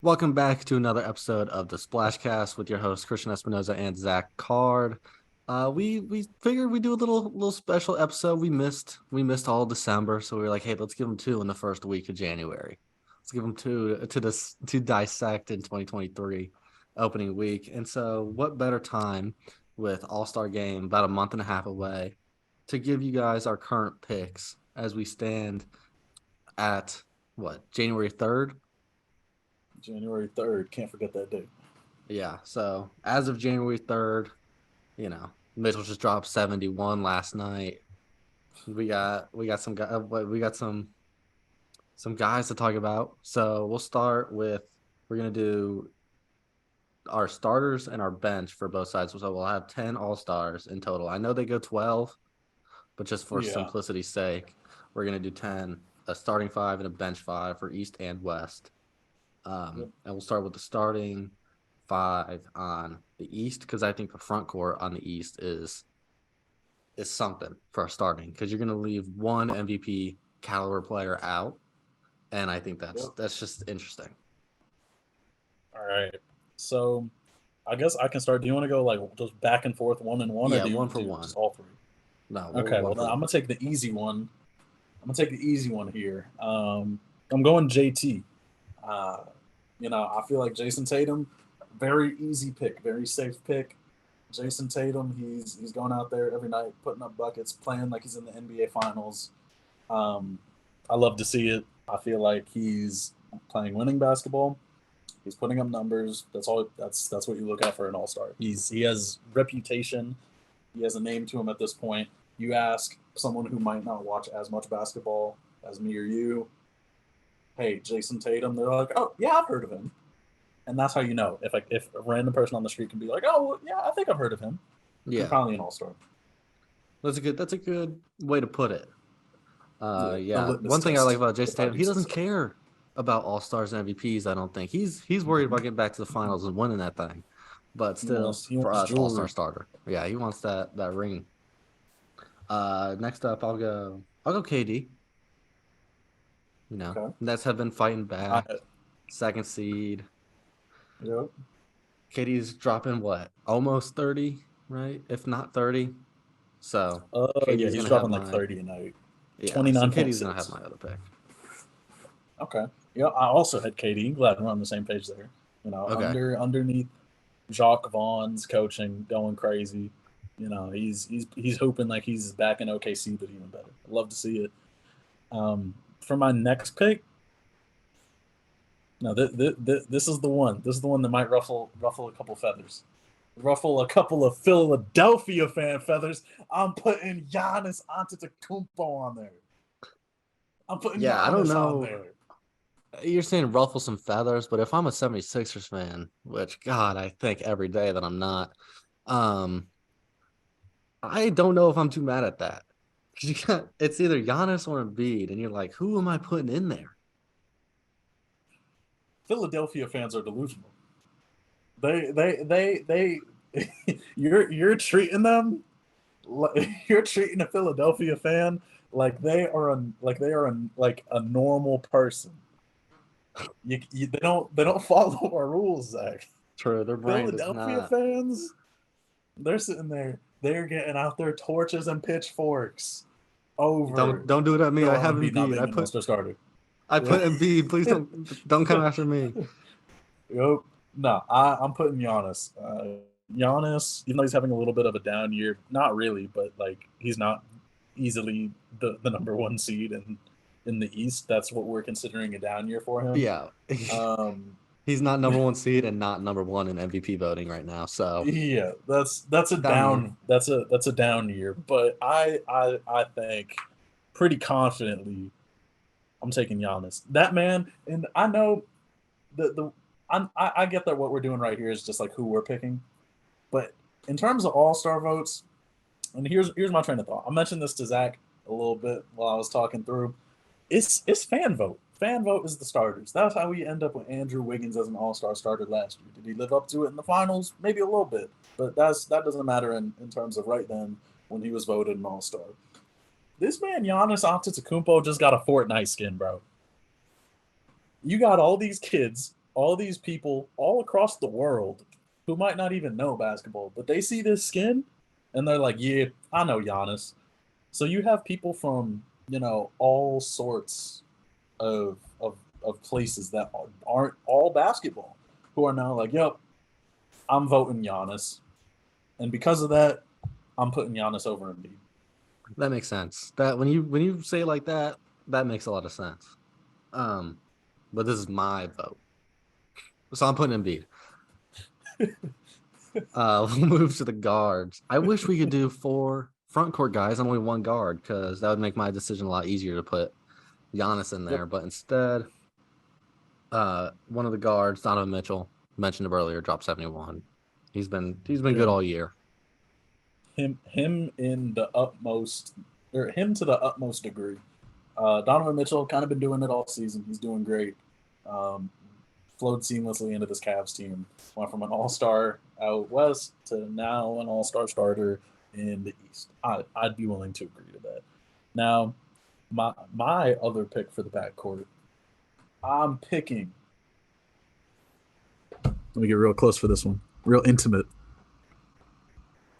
Welcome back to another episode of the SplashCast with your hosts Christian Espinoza and Zach Card. We figured we'd do a little special episode. We missed all December, so we were like, hey, let's give them two in the first week of January. Let's give them two to dissect in 2023 opening week. And so, what better time with All Star Game about a month and a half away to give you guys our current picks as we stand at what January 3rd. January 3rd. Can't forget that date. Yeah. So as of January 3rd, Mitchell just dropped 71 last night. We got some guys to talk about. So we'll start with we're gonna do our starters and our bench for both sides. So we'll have 10 all-stars in total. I know they go 12, but just for Yeah. simplicity's sake, we're gonna do 10, a starting five and a bench five for East and West. Yep. And we'll start with the starting five on the East because I think the front court on the East is something for our starting because you're going to leave one MVP caliber player out, and I think Yep. that's just interesting. All right. So I guess I can start. Do you want to go like just back and forth one and one, or Yeah, do you one for do one. just all three? No, Okay. one Well, for then I'm one. gonna take the easy one. I'm gonna take the easy one here. I'm going JT. Uh, I feel like Jason Tatum, very easy pick, very safe pick. Jason Tatum, he's going out there every night, putting up buckets, playing like he's in the NBA Finals. Um, I love to see it. I feel like he's playing winning basketball. He's putting up numbers. That's all. That's what you look at for an all star. He has reputation. He has a name to him at this point. You ask someone who might not watch as much basketball as me or you, hey, Jason Tatum. They're like, oh yeah, I've heard of him, and that's how you know if a random person on the street can be like, oh well, yeah, I think I've heard of him. He's Yeah, probably an all star. that's a good way to put it. Yeah, a Yeah. litmus One thing I like test, about Jason if I Tatum, do he say doesn't so. care about all stars and MVPs. I don't think he's worried Mm-hmm. about getting back to the finals and winning that thing. But still, He for wants us, all star jewelry. starter. Yeah, he wants that ring. Next up, I'll go KD. Okay. Nets have been fighting I, back. Second seed. yep. KD's dropping what? Almost 30, right? If not 30. So Yeah, KD's he's gonna have dropping like my 30 a night. yeah. So KD's gonna have 29.6. my other pick. Okay. Yeah, I also had KD. Glad we're on the same page there. Okay. Underneath Jacques Vaughn's coaching, going crazy. He's hoping like he's back in OKC, but even better. I'd love to see it. For my next pick, no, this is the one. This is the one that might ruffle a couple feathers, ruffle a couple of Philadelphia fan feathers. I'm putting Giannis Antetokounmpo on there. I'm putting Yeah, I don't Giannis on know. there. You're saying ruffle some feathers, but if I'm a 76ers fan, which God, I think every day that I'm not, um, I don't know if I'm too mad at that. 'Cause it's either Giannis or Embiid, and you're like, who am I putting in there? Philadelphia fans are delusional. They you're treating them you're treating a Philadelphia fan like a normal person. They don't follow our rules, Zach. True, their brain does Philadelphia not. fans, they're sitting there, they're getting out their torches and pitchforks Don't over don't do it at me. I Joel have Embiid not Embiid. being an all-star starter. I Yeah. put Embiid. Please don't come after me. Yep. No, I'm putting Giannis. Giannis, even though he's having a little bit of a down year, not really, but like he's not easily the number one seed in the East. That's what we're considering a down year for him. Yeah, Um, he's not number one seed and not number one in MVP voting right now. So yeah, that's a down year. down that's a down year. But I think pretty confidently I'm taking Giannis. That man, and I know the I get that what we're doing right here is just like who we're picking. But in terms of all star votes, and here's my train of thought. I mentioned this to Zach a little bit while I was talking through. It's fan vote. Fan vote is the starters. That's how we end up with Andrew Wiggins as an all star starter last year. Did he live up to it in the finals? Maybe a little bit, but that doesn't matter in terms of right then when he was voted an all star. This man Giannis Antetokounmpo just got a Fortnite skin, bro. You got all these kids, all these people all across the world who might not even know basketball, but they see this skin and they're like, yeah, I know Giannis. So you have people from, all sorts of places that aren't all basketball who are now like, yep, I'm voting Giannis. And because of that, I'm putting Giannis over Embiid. That makes sense. That when you say it like that, that makes a lot of sense. But this is my vote. So I'm putting Embiid. We'll move to the guards. I wish we could do 4 front court guys and only 1 guard, because that would make my decision a lot easier to put Giannis in Yep. there. But instead, one of the guards, Donovan Mitchell, mentioned him earlier, dropped 71. He's been good Yeah. all year. Him in the utmost, or him to the utmost degree. Donovan Mitchell kind of been doing it all season. He's doing great. Flowed seamlessly into this Cavs team. Went from an all-star out west to now an all-star starter in the East. I'd be willing to agree to that. Now, my other pick for the backcourt, I'm picking. Let me get real close for this one. Real intimate.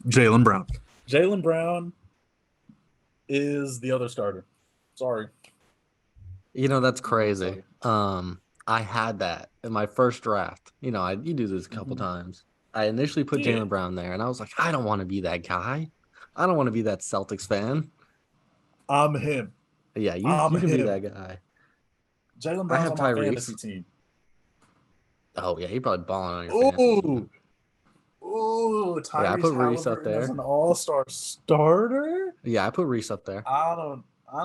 Jaylen Brown. Jaylen Brown is the other starter. Sorry. That's crazy. I had that in my first draft. You do this a couple times. I initially put Jaylen Brown there, and I was like, I don't want to be that guy. I don't want to be that Celtics fan. I'm him. Yeah, you can be that guy. Jaylen I Brown's have on my Tyrese. fantasy team. Oh yeah, he probably balling on your fantasy team. Ooh, Tyrese Yeah, I put Reese up Halliburton there as an all-star starter. Yeah, I put Reese up there. I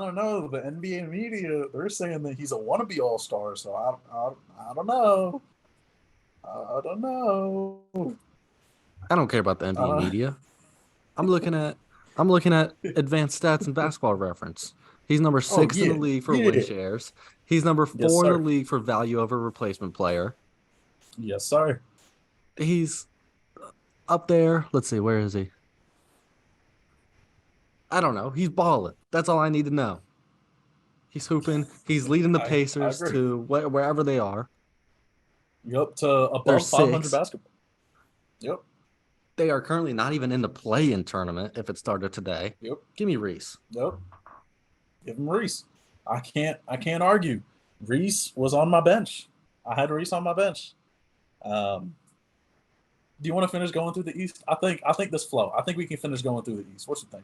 don't know. The NBA media, they're saying that he's a wannabe all-star, so I don't know. I don't know. I don't care about the NBA media. I'm looking at advanced stats and basketball reference. He's number 6 in the league for win shares. He's number 4 in the league for value over replacement player. Yes, sir. He's up there. Let's see, where is he? I don't know. He's balling. That's all I need to know. He's hooping. He's leading the Pacers to wherever they are. Yep, to above 500 basketball. Yep. They are currently not even in the play-in tournament if it started today. Yep. Give me Reese. Yep. Give him Reese. I can't argue. Reese was on my bench. I had Reese on my bench. Do you want to finish going through the East? I think this flow. I think we can finish going through the East. What's the thing?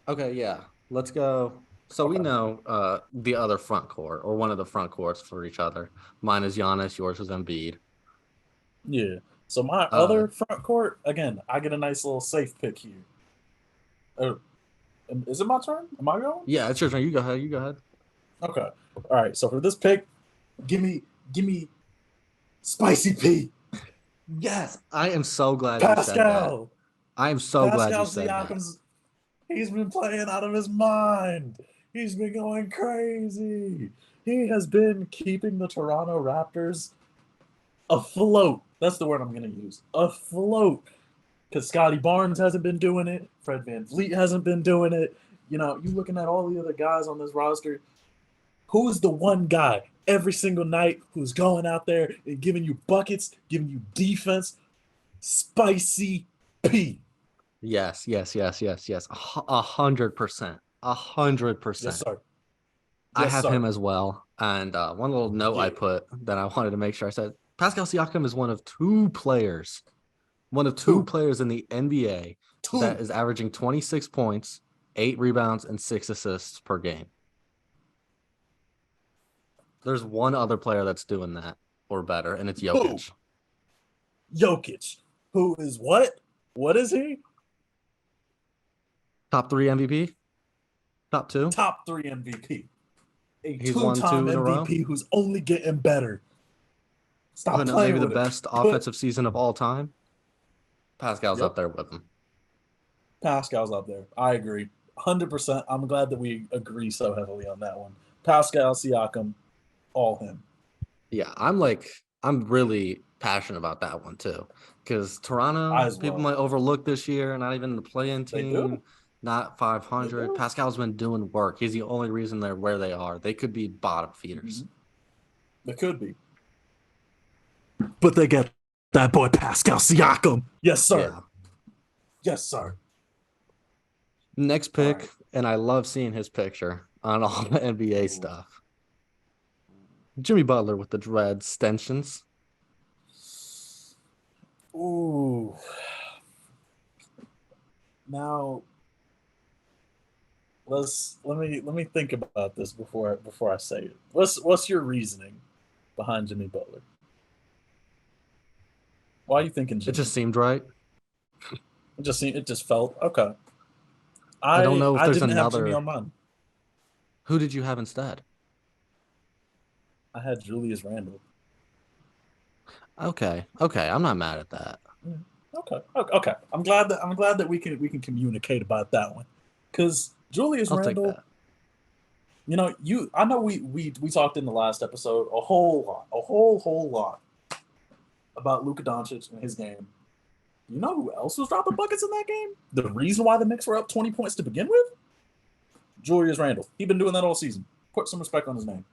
Okay, yeah. Let's go. So we know the other front court, or one of the front courts for each other. Mine is Giannis. Yours is Embiid. Yeah. So my other front court, again, I get a nice little safe pick here. Oh, is it my turn? Am I going? Yeah, it's your turn. You go ahead. Okay. All right. So for this pick, give me Spicy P. Yes, I am so glad Pascal. you said that. I am so glad you said Siakam's, that. He's been playing out of his mind. He's been going crazy. He has been keeping the Toronto Raptors afloat. That's the word I'm going to use. Afloat. Because Scotty Barnes hasn't been doing it. Fred VanVleet hasn't been doing it. You looking at all the other guys on this roster. Who's the one guy every single night who's going out there and giving you buckets, giving you defense? Spicy P. Yes. 100%. 100%. Yes, sir. I have him as well. And one little note I put that I wanted to make sure I said, Pascal Siakam is one of two players in the NBA that is averaging 26 points, 8 rebounds, and 6 assists per game. There's one other player that's doing that or better, and it's Jokic. Jokic, who is what? What is he? Top 3 MVP? Top 2? Top 3 MVP. He's two-time MVP who's only getting better. Stop playing maybe the best offensive season of all time. Pascal's up there with him. Pascal's up there. I agree. 100%. I'm glad that we agree so heavily on that one. Pascal Siakam, all him. Yeah, I'm really passionate about that one too. Because Toronto, people might overlook this year, not even the play-in team, not 500. Pascal's been doing work. He's the only reason they're where they are. They could be bottom feeders. They could be. but they get that boy Pascal Siakam. Yes, sir. Yeah. Yes, sir. Next All right. pick, and I love seeing his picture on all the NBA Ooh. stuff. Jimmy Butler with the dread extensions. Ooh. Now let me think about this before I say it. What's your reasoning behind Jimmy Butler? Why are you thinking It Jimmy? just seemed right. It just felt okay. I don't know if I there's didn't have Jimmy another. on mine. Who did you have instead? I had Julius Randle. Okay. Okay. I'm not mad at that. Yeah. Okay. Okay. I'm glad that we can communicate about that one, because Julius I'll take Randle. that. I know we talked in the last episode a whole lot about Luka Doncic and his game. You know who else was dropping buckets in that game? The reason why the Knicks were up 20 points to begin with? Julius Randle. He's been doing that all season. Put some respect on his name.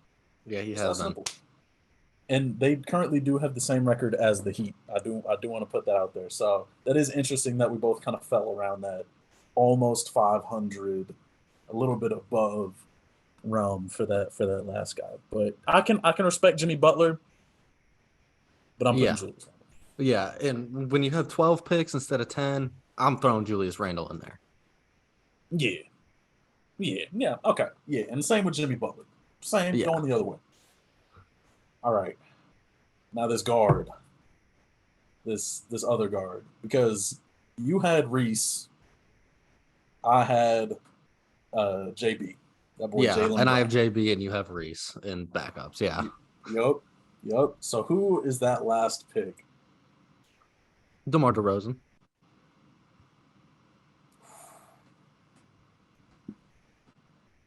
Yeah, he It's that has been. simple. And they currently do have the same record as the Heat. I do want to put that out there. So that is interesting that we both kind of fell around that almost 500, a little bit above realm for that last guy. But I can respect Jimmy Butler, but I'm putting Yeah. Julius Randle. Yeah. And when you have 12 picks instead of 10, I'm throwing Julius Randle in there. Yeah, yeah. Okay, yeah. And same with Jimmy Butler. Same Yeah. going the other way. All right. Now this guard, this other guard, because you had Reese, I had JB, that boy Yeah. Jalen And I have Brown. JB and you have Reese in backups. Yeah. Yup, yup. So who is that last pick? DeMar DeRozan.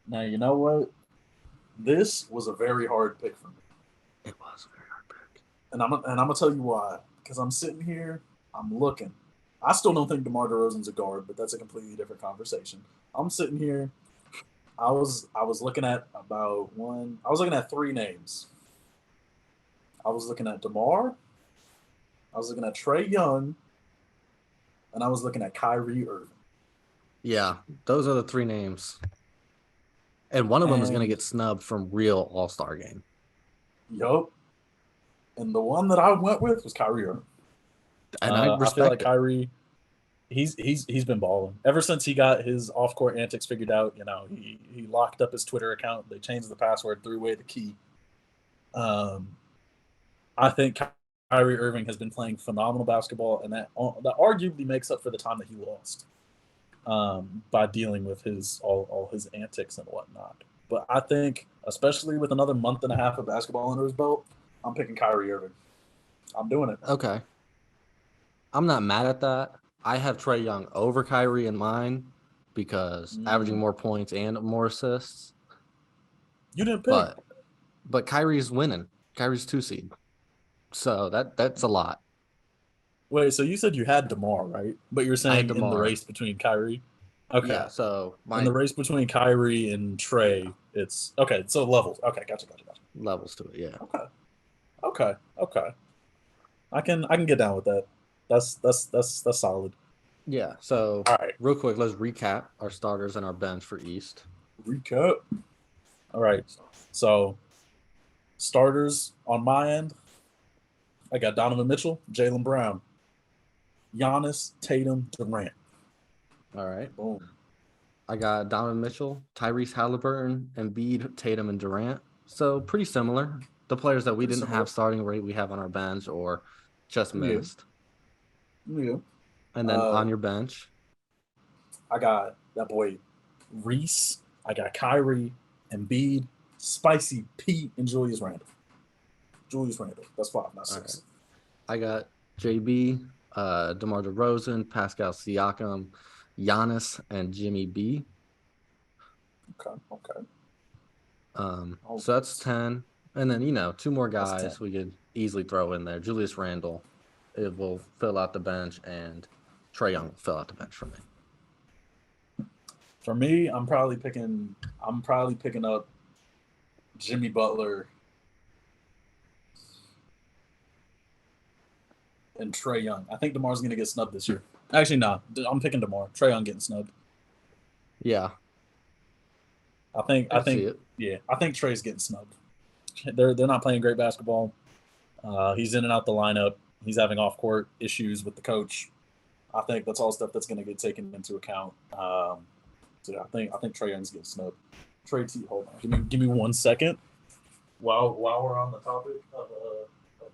Now you know what? This was a very hard pick for me, It was a very hard pick. and I'm gonna tell you why. Because I'm sitting here, I'm looking. I still don't think DeMar DeRozan's a guard, but that's a completely different conversation. I'm sitting here. I was looking at about one. I was looking at three names. I was looking at DeMar. I was looking at Trey Young, and I was looking at Kyrie Irving. Yeah. Those are the three names. And one of them is going to And get snubbed from real All-Star game. yup. And the one that I went with was Kyrie Irving. And I I feel like respect it. Kyrie, he's been balling ever since he got his off court antics figured out. He locked up his Twitter account. They changed the password, threw away the key. Um, I think Kyrie Irving has been playing phenomenal basketball, and that arguably makes up for the time that he lost, by dealing with his all his antics and whatnot. But I think, especially with another month and a half of basketball under his belt, I'm picking Kyrie Irving. I'm doing it. Okay. I'm not mad at that. I have Trey Young over Kyrie in mine because averaging Mm. more points and more assists. You didn't pick. But Kyrie's winning. Kyrie's 2 seed. So that's a lot. Wait, so you said you had DeMar, right? But you're I had saying in the DeMar. race between Kyrie? Okay. Yeah. So In my the race between Kyrie and Trey, it's okay. So levels. Okay, gotcha. levels to it. Yeah. Okay, okay. I can get down with that. That's solid. Yeah. So All right, real quick, let's recap our starters and our bench for East. recap. All right, so starters on my end, I got Donovan Mitchell, Jalen Brown, Giannis, Tatum, Durant. All right. Boom. I got Donovan Mitchell, Tyrese Halliburton, Embiid, Tatum, and Durant. So pretty similar. The players that we Pretty didn't similar. have starting rate, we have on our bench or just Yeah, missed. yeah. And then Uh, on your bench, I got that boy Reese. I got Kyrie, Embiid, Spicy Pete, and Julius Randle. Julius Randle. That's five, not all right. six. I got JB, DeMar DeRozan, Pascal Siakam, Giannis, and Jimmy B. Okay. All So that's 10. And then, two more that's 10. guys we could easily throw in there. Julius Randle, it will fill out the bench, and Trae Young will fill out the bench for me. For me, I'm probably picking up Jimmy Butler. and Trae Young. I think DeMar's going to get snubbed this year. Actually, no. I'm picking DeMar. Trae Young getting snubbed. Yeah, I think. I can see it. Yeah. I think Trae's getting snubbed. They're not playing great basketball. He's in and out the lineup. He's having off court issues with the coach. I think that's all stuff that's going to get taken into account. So yeah, I think Trae Young's getting snubbed. Trae T, hold on, give me 1 second. While we're on the topic of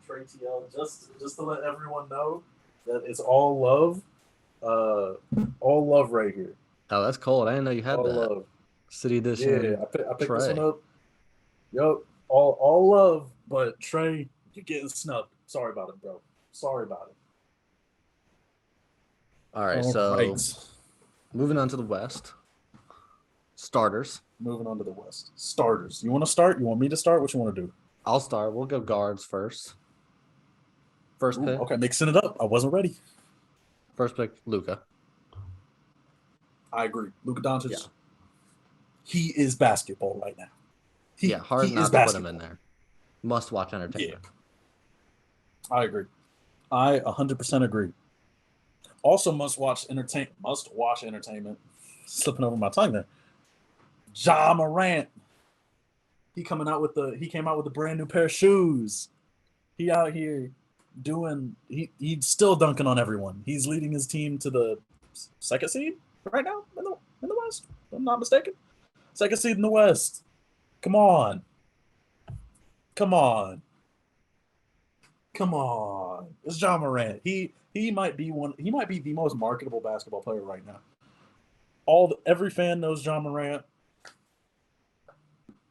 Trae TL, just to let everyone know that it's all love right here. Oh, that's cold. I didn't know you had All that. love. City Edition. Yeah, I picked this one Trey. up. Yep, all love, but Trae, you're getting snubbed. Sorry about it, bro. Sorry about it. All right, so moving on to the West. Starters. Moving on to the West. Starters. You want to start? You want me to start? What you want to do? I'll start. We'll go guards first. First pick. Okay, mixing it up. I wasn't ready. First pick, Luka. I agree. Luka Doncic. Yeah. He is basketball right now. Hard not to put him in there. Must watch entertainment. Yeah. I agree. I 100% agree. Also must watch entertainment. Slipping over my tongue there. Ja Morant. He came out with a brand new pair of shoes. He out here he's still dunking on everyone. He's leading his team to the second seed right now in the West, if I'm not mistaken. Second seed in the West. Come on. It's Ja Morant. He might be the most marketable basketball player right now. Every fan knows Ja Morant.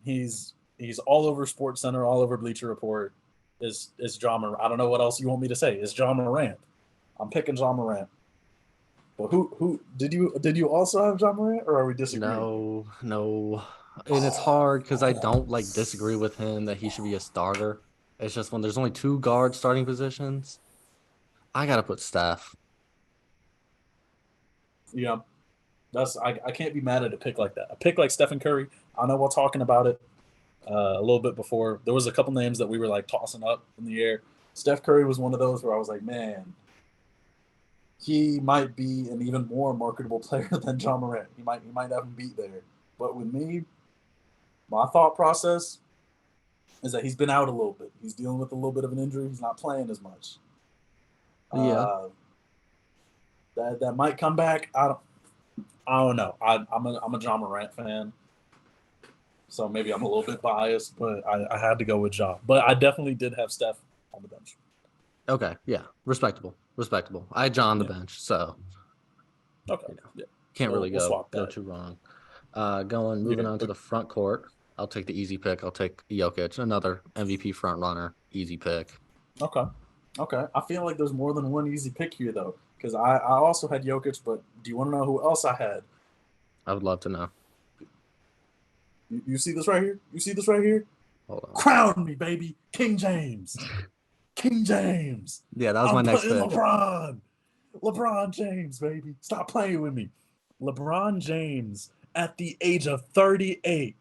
He's all over SportsCenter, all over Bleacher Report. Is Ja Morant. I don't know what else you want me to say. It's Ja Morant. I'm picking Ja Morant. But who did you also have Ja Morant, or are we disagreeing? No. And it's hard because I don't disagree with him that he should be a starter. It's just when there's only 2 guard starting positions, I gotta put Steph. Yeah. I can't be mad at a pick like that. A pick like Stephen Curry, I know we're talking about it a little bit before. There was a couple names that we were tossing up in the air. Steph Curry was one of those where I was like, man, he might be an even more marketable player than Ja Morant. He might have him beat there. But with me, my thought process is that he's been out a little bit. He's dealing with a little bit of an injury. He's not playing as much. Yeah. That might come back. I don't know. I'm a Ja Morant fan, so maybe I'm a little bit biased, but I had to go with Ja. But I definitely did have Steph on the bench. Okay, yeah, respectable. I had Ja on the bench, so okay, can't really go too wrong. Moving on to the front court. I'll take the easy pick. I'll take Jokic, another MVP front runner, easy pick. Okay. I feel like there's more than one easy pick here though, because I also had Jokic, but do you want to know who else I had? I would love to know. You see this right here? Hold on. Crown me, baby. King James. Yeah, that was my next pick. LeBron James, baby. Stop playing with me. LeBron James at the age of 38.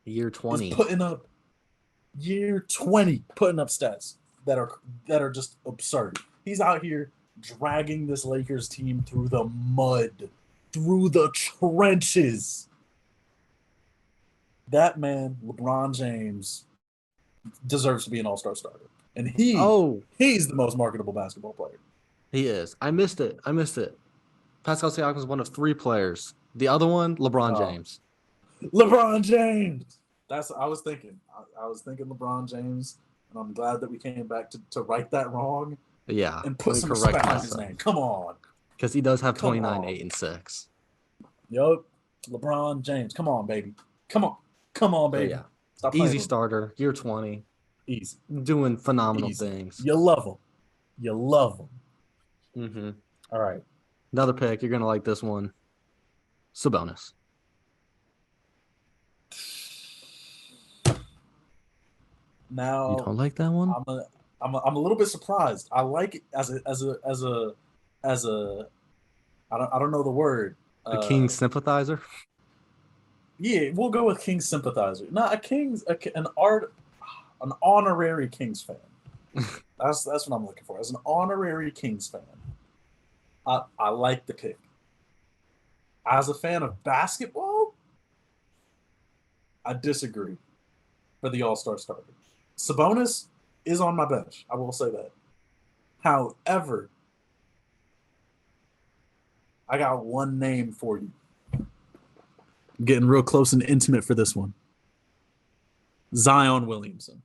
Year 20. Putting up stats that are just absurd. He's out here dragging this Lakers team through the mud, through the trenches. That man, LeBron James, deserves to be an all-star starter. And he's the most marketable basketball player. He is. I missed it. Pascal Siakam is one of 3 players. The other one, LeBron James. LeBron James. I was thinking LeBron James, and I'm glad that we came back to right that wrong. Yeah. And put some respect on his name. Come on. Because he does have 29, 8, and 6. Yup. LeBron James. Come on, baby. Come on, baby. Yeah. Stop easy starter. Year 20. Easy. Doing phenomenal things. You love him. Mm-hmm. All right. Another pick. You're going to like this one. Sabonis. Now, you don't like that one? I'm a little bit surprised. I like it as a I don't know the word. A King sympathizer? Yeah, we'll go with King sympathizer. Not an honorary Kings fan. That's what I'm looking for. As an honorary Kings fan, I like the pick. As a fan of basketball, I disagree for the All-Star starter. Sabonis is on my bench. I will say that. However, I got one name for you. I'm getting real close and intimate for this one. Zion Williamson.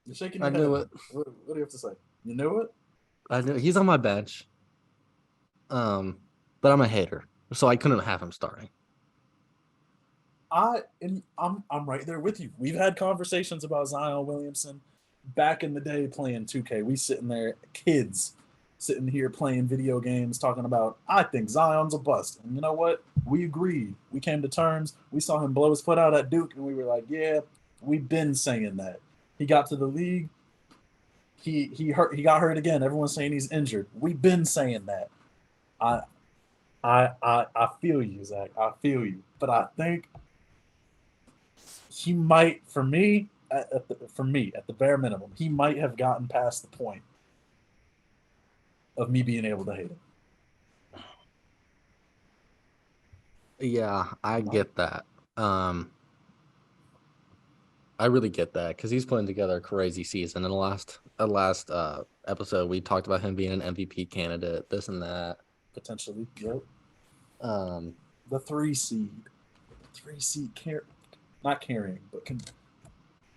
You're shaking I your knew head. it. What do you have to say? You knew it? I knew he's on my bench. But I'm a hater, so I couldn't have him starting. I'm right there with you. We've had conversations about Zion Williamson back in the day playing 2K. We sitting there, kids, sitting here playing video games, talking about I think Zion's a bust. And you know what? We agreed. We came to terms. We saw him blow his foot out at Duke, and we were like, yeah, we've been saying that. He got to the league. He got hurt again. Everyone's saying he's injured. We've been saying that. I feel you, Zach. I feel you. But I think he might, for me, at the bare minimum, he might have gotten past the point of me being able to hate him. Yeah, I get that. I really get that because he's putting together a crazy season. In the last episode, we talked about him being an MVP candidate, this and that. Potentially, yep. Um, The 3 seed, not carrying, but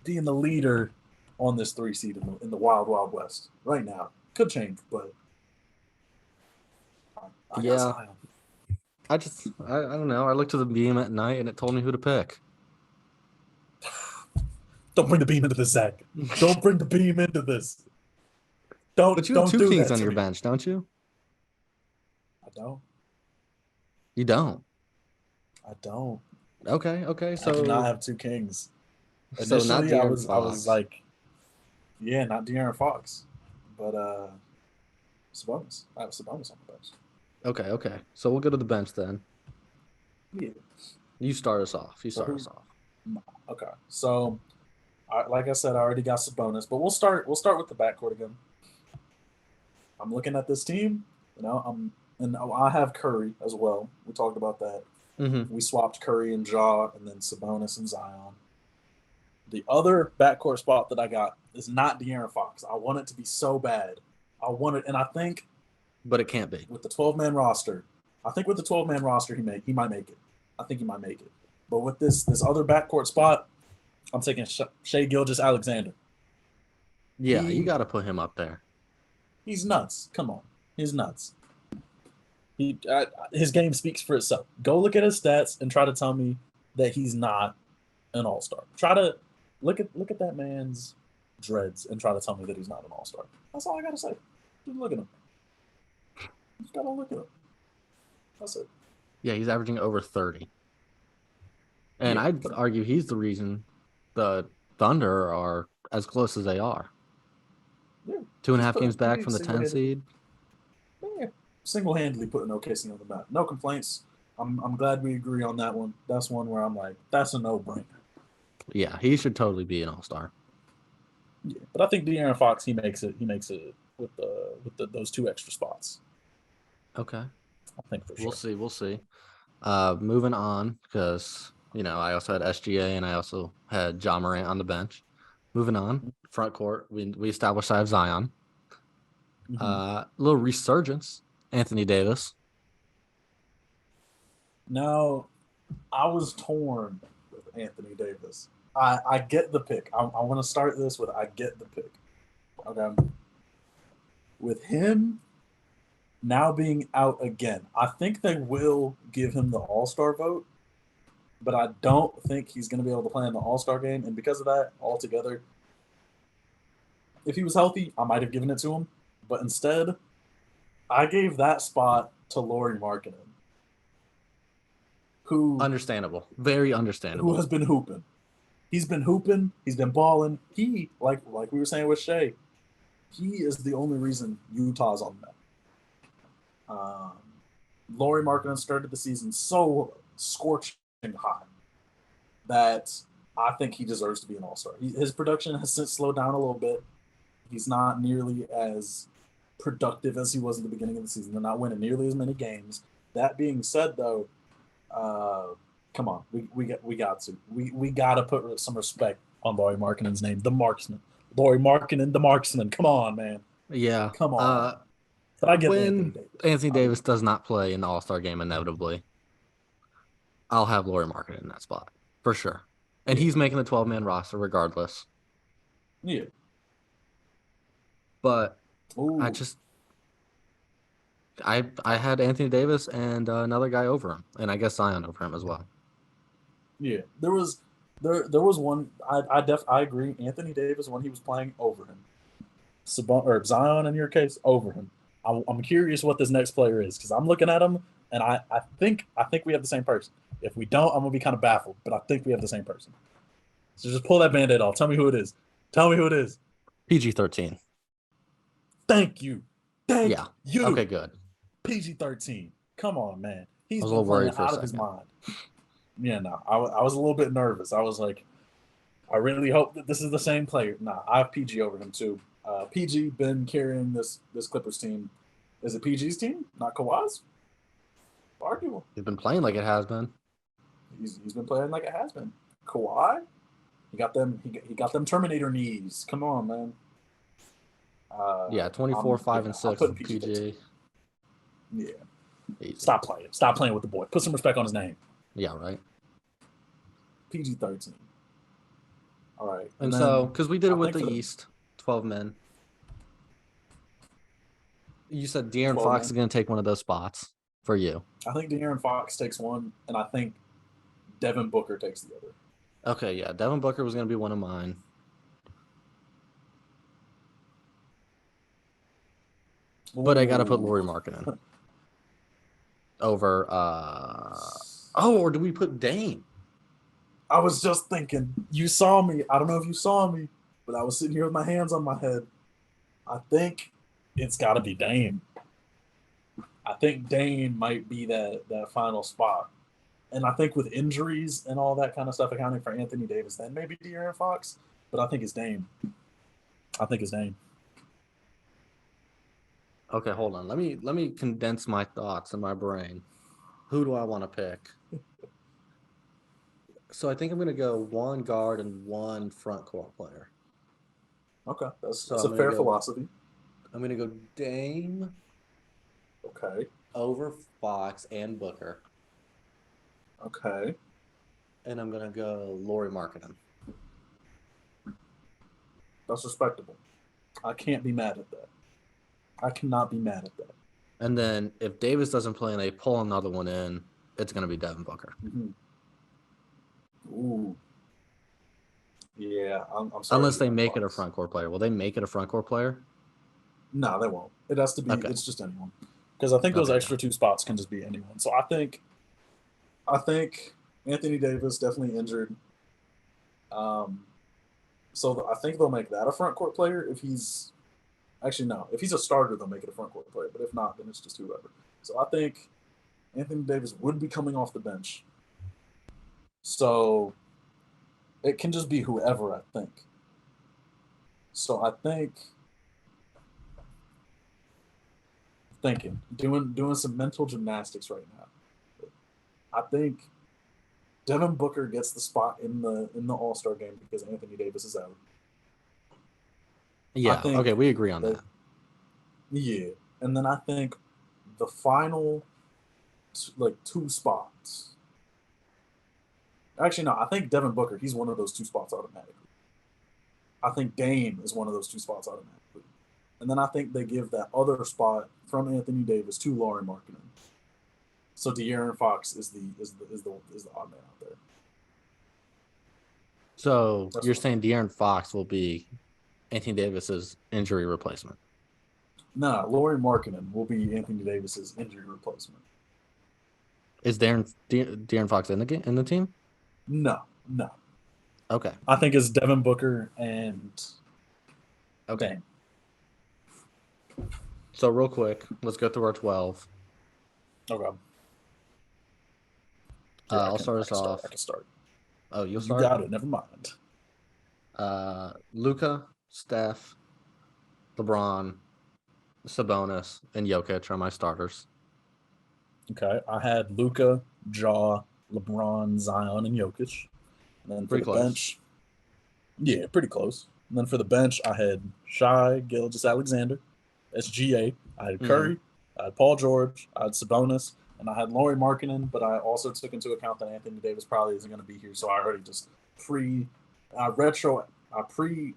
being the leader on this 3 seed in the Wild Wild West right now. Could change, but I yeah, Zion. I don't know. I looked at the beam at night and it told me who to pick. Don't bring the beam into this, Zach. Don't bring the beam into this. But you have Don't two do Kings that on to your me. bench, don't you? I don't. You don't. I don't. Okay. I do So not have 2 Kings. not Initially, I De'Aaron was Fox. like, yeah, not De'Aaron Fox, but Sabonis. I have Sabonis on the bench. Okay. So we'll go to the bench then. Yeah. You start us off. Okay. So, like I said, I already got Sabonis, but we'll start with the backcourt again. I'm looking at this team. And I have Curry as well. We talked about that. Mm-hmm. We swapped Curry and Ja, and then Sabonis and Zion. The other backcourt spot that I got is not De'Aaron Fox. I want it to be so bad. And I think, But it can't be. with the 12-man roster, he might make it. I think he might make it. But with this other backcourt spot, I'm taking Shai Gilgeous-Alexander. Yeah, you got to put him up there. He's nuts. Come on, he's nuts. His game speaks for itself. Go look at his stats and try to tell me that he's not an all-star. Try to look at that man's dreads and try to tell me that he's not an all-star. That's all I gotta say. Just look at him. Just gotta look at him. That's it. Yeah, he's averaging over 30. And Yeah. I'd argue he's the reason the Thunder are as close as they are. Yeah. 2.5 games back from the 10 seed. Yeah. Single-handedly putting OKC on the map. No complaints. I'm glad we agree on that one. That's one where I'm like, that's a no-brainer. Yeah, he should totally be an all-star. Yeah, but I think De'Aaron Fox, he makes it with those 2 extra spots. Okay. I think for sure. We'll see. Moving on, because I also had SGA and I also had Ja Morant on the bench. Moving on, front court, we established I have Zion. A little resurgence, Anthony Davis. Now, I was torn with Anthony Davis. I get the pick. I want to start this with I get the pick. Okay. With him now being out again, I think they will give him the All-Star vote, but I don't think he's going to be able to play in the All-Star game. And because of that, altogether, if he was healthy, I might have given it to him. But instead, I gave that spot to Lauri Markkanen, who Understandable. Very understandable. who has been hooping. He's been hooping. He's been balling. He, like we were saying with Shai, he is the only reason Utah's on that. Lauri Markkanen started the season so scorching hot that I think he deserves to be an All-Star. His production has since slowed down a little bit. He's not nearly as productive as he was at the beginning of the season. They're not winning nearly as many games. That being said, though, come on, we got to we got to put some respect on Lauri Markkanen's name, the marksman. Lauri Markkanen, the marksman. Come on, man. Yeah. Come on. But I get Anthony When Davis. Anthony Davis does not play in the All-Star game inevitably, I'll have Lauri Markkanen in that spot for sure. And Yeah. he's making the 12-man roster regardless. Yeah. But Ooh. I had Anthony Davis and another guy over him, and I guess Zion over him as well. Yeah. There was one I agree. Anthony Davis when he was playing over him. Zion in your case over him. I'm curious what this next player is because I'm looking at him and I think we have the same person. If we don't, I'm gonna be kind of baffled, but I think we have the same person. So just pull that band-aid off. Tell me who it is. Tell me who it is. PG-13. Thank you. Thank you. Okay, good. PG-13. Come on, man. He's I was a been little playing worried for a out of his second. mind. Yeah, no. I was a little bit nervous. I was like, I really hope that this is the same player. Nah, I have PG over him too. PG been carrying this Clippers team. Is it PG's team, not Kawhi's? Arguable. He's been playing like it has been. He's been playing like it has been. Kawhi, he got them. He got them Terminator knees. Come on, man. 24, 5, and 6 with PG. PG. Yeah. Easy. Stop playing. Stop playing with the boy. Put some respect on his name. Yeah, right. PG-13. All right. And so, because we did it with the East, 12 men. You said De'Aaron Fox is going to take one of those spots for you. I think De'Aaron Fox takes one, and I think Devin Booker takes the other. Okay, yeah. Devin Booker was going to be one of mine. But I got to put Lauri Markkanen over. Or do we put Dame? I was just thinking. You saw me. I don't know if you saw me, but I was sitting here with my hands on my head. I think it's got to be Dame. I think Dame might be that final spot. And I think with injuries and all that kind of stuff accounting for Anthony Davis, then maybe De'Aaron Fox. But I think it's Dame. Okay, hold on. Let me condense my thoughts in my brain. Who do I want to pick? So I think I'm going to go one guard and one front court player. Okay, that's a fair philosophy. I'm going to go Dame. Okay. Over Fox and Booker. Okay. And I'm going to go Lauri Markkanen. That's respectable. I can't be mad at that. I cannot be mad at that. And then if Davis doesn't play and they pull another one in, it's going to be Devin Booker. Mm-hmm. Ooh. Yeah, I'm sorry. Unless they make it a front court player. Will they make it a front court player? No, they won't. It has to be. Okay. It's just anyone. Because I think those extra two spots can just be anyone. So I think Anthony Davis definitely injured. So I think they'll make that a front court player if he's actually no. If he's a starter, they'll make it a front court player. But if not, then it's just whoever. So I think Anthony Davis would be coming off the bench. So it can just be whoever, I think. So I think doing some mental gymnastics right now. I think Devin Booker gets the spot in the All-Star game because Anthony Davis is out. Yeah, okay, we agree on that. Yeah, and then I think the final two spots. Actually, no, I think Devin Booker, he's one of those two spots automatically. I think Dame is one of those two spots automatically. And then I think they give that other spot from Anthony Davis to Lauri Markkanen. So De'Aaron Fox is the odd man out there. So you're saying De'Aaron Fox will be Anthony Davis's injury replacement? No, Lauri Markkanen will be Anthony Davis's injury replacement. Is De'Aaron Fox in the team? No. Okay. I think it's Devin Booker and okay. So real quick, let's go through our 12. Okay. I'll start us off. I can start. Oh, you'll You start. got it. Never mind. Luca, Steph, LeBron, Sabonis, and Jokic are my starters. Okay. I had Luca, Ja, LeBron, Zion, and Jokic. And then for Pretty the close. bench, yeah, pretty close. And then for the bench, I had Shai Gilgeous Alexander, SGA. I had Mm-hmm. Curry. I had Paul George. I had Sabonis. And I had Lauri Markkinen, but I also took into account that Anthony Davis probably isn't going to be here. So I already just pre, retro, pre,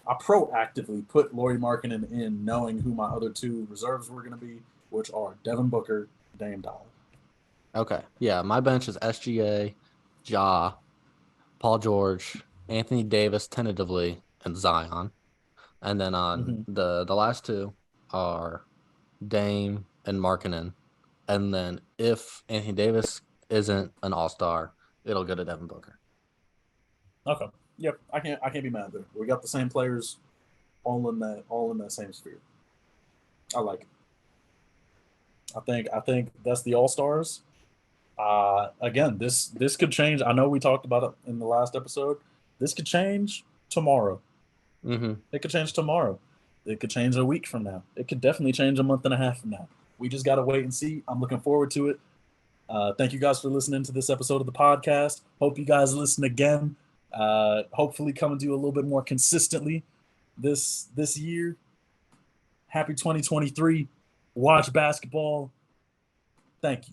I proactively put Lauri Markkinen in knowing who my other two reserves were going to be, which are Devin Booker, Dame Dollar. Okay. Yeah, my bench is SGA, Ja, Paul George, Anthony Davis tentatively, and Zion. And then on Mm-hmm. the last two are Dame and Markkinen. And then if Anthony Davis isn't an all-star, it'll go to Devin Booker. Okay. Yep. I can't be mad there. We got the same players all in that same sphere. I like it. I think that's the all stars. Again, this could change. I know we talked about it in the last episode. This could change tomorrow. Mm-hmm. It could change tomorrow. It could change a week from now. It could definitely change a month and a half from now. We just gotta wait and see. I'm looking forward to it. Thank you guys for listening to this episode of the podcast. Hope you guys listen again. Hopefully, coming to you a little bit more consistently this year. Happy 2023. Watch basketball. Thank you.